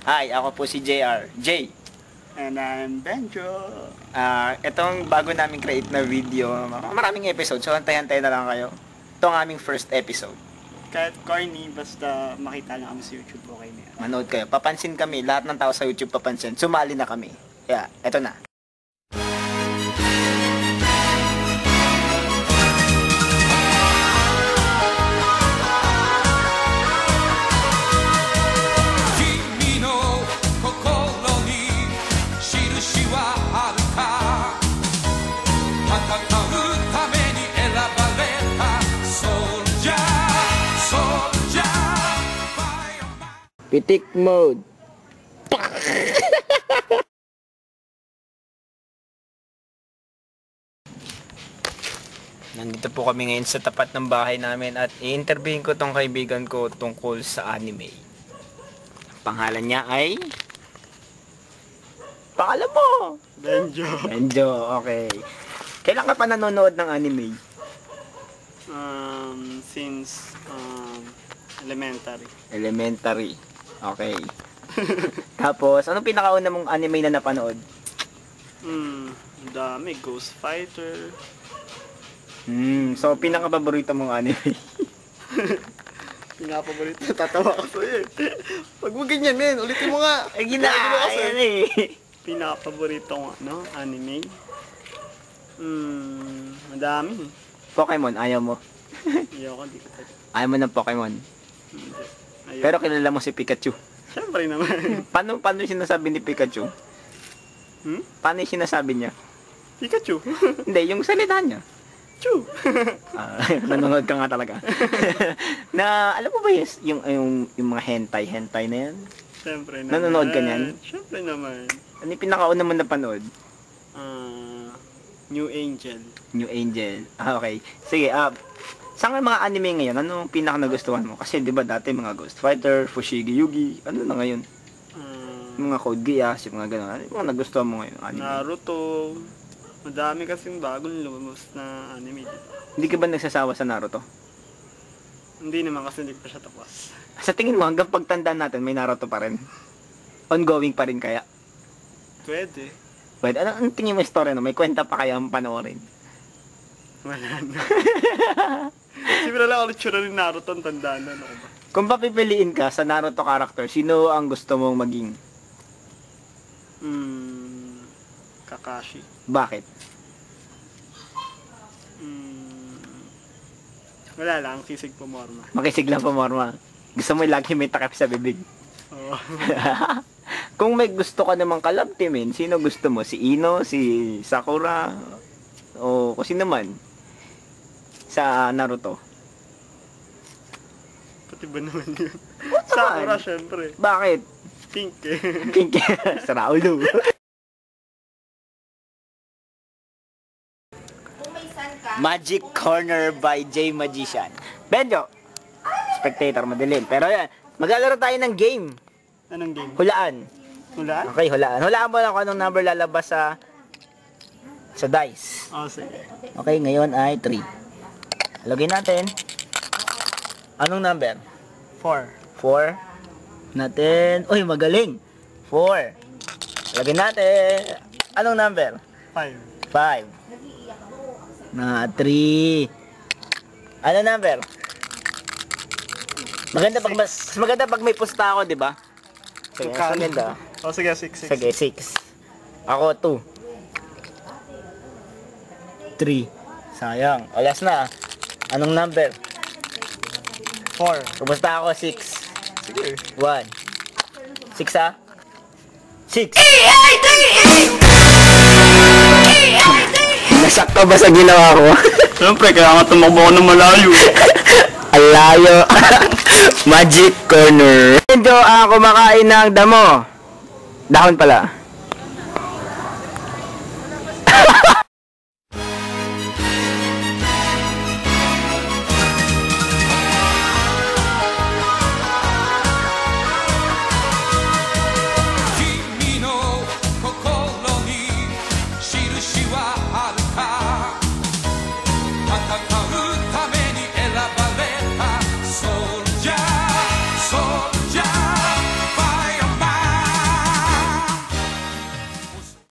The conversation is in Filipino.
Hi, ako po si JR. J. And I'm Benjo. Itong bago namin create na video, maraming episode, so hantay-hantay na lang kayo. Ito ang aming first episode. Kahit corny, basta makita lang kami sa YouTube, okay na yan. Manood kayo. Papansin kami, lahat ng tao sa YouTube papansin. Sumali na kami. Kaya, eto na. Pitik mode. Nandito po kami ngayon sa tapat ng bahay namin at i-interviewin ko tong kaibigan ko tungkol sa anime. Pangalan niya ay... Pangalan mo! Benjo. Benjo, okay. Kailan ka pa nanonood ng anime? Since elementary. Elementary. Okay. Tapos, anong pinakauna mong anime na napanood? Dami. Ghost Fighter. So, pinaka-paborito mong anime? Pinaka-paborito. Tatawa ka sa'yo eh. Pag mo ganyan eh, ulitin mo nga. Ay, ginaayan eh. Pinaka-paborito kong anime. Madami. Pokemon, ayaw mo? Ayoko, di ko tayo. Ayaw mo ng Pokemon? Hindi. Ayoko. Pero kilala mo si Pikachu. Siyempre naman. Paano sinasabi ni Pikachu? Paano yung sinasabi niya? Pikachu. Hindi, yung salita niya. Chu. Nanonood ka nga talaga. Na, alam mo ba yung mga hentai na yan? Siyempre naman. Nanonood ka niyan? Siyempre naman. Ano yung pinakauna mo napanood? New Angel. New Angel. Okay. Sige, saan nga mga anime ngayon? Ano ang pinaka nagustuhan mo? Kasi 'di ba dati mga Ghost Fighter, Fushigi Yugi, ano na ngayon? Mga Code Geass, yung mga gano'n. Ano yung mga nagustuhan mo ngayon? Anime? Naruto. Madami kasing bagong lumabas na anime. Hindi ka ba nagsasawa sa Naruto? Hindi naman kasi hindi pa siya tapos. Sa tingin mo, hanggang pagtanda natin, may Naruto pa rin? Ongoing pa rin kaya? Pwede. Pwede. Ano tingin mo yung story no? May kwenta pa kaya ang panoorin? Wala na. Siyempre lang ulit siya ni Naruto, ang tandaan na. Ano ba? Kung papipiliin ka sa Naruto character, sino ang gusto mong maging? Kakashi. Bakit? Wala lang, sisig pumorma. Makisig lang pumorma. Gusto mo lagi may takip sa bibig. Oo. Kung may gusto ka namang kalab teamin, sino gusto mo? Si Ino, si Sakura, o kung sino man sa Naruto? Pati ba naman yun? Sakura, syempre. Bakit? Pink eh. Pink. Sara ulo. Magic Corner by J Magician. Benjo, spectator, madilim. Pero yan, maglalaro tayo ng game. Anong game? Hulaan. Hulaan? Okay, hulaan. Hulaan mo lang kung anong number lalabas sa dice. Sige. Okay, ngayon ay 3. Lagyan natin. Anong number? 4. 4. Natin. Uy, magaling. 4. Lagyan natin. Anong number? 5. 5. Na 3. Ano number? Maganda pag may pusta ako, 'di ba? Sige, maganda. Sige, 6. Sige, 6. Ako 2. 3. Sayang. Alas na. Anong number? 4. Kumusta ako? 6. Sige. 1. 6 ah? 6. Nasakto ba sa ginawa ko? Siyempre, kaya nga tumakbo ko ng malayo. Alayo. Magic Corner. Medyo kumakain ng damo. Dahon pala.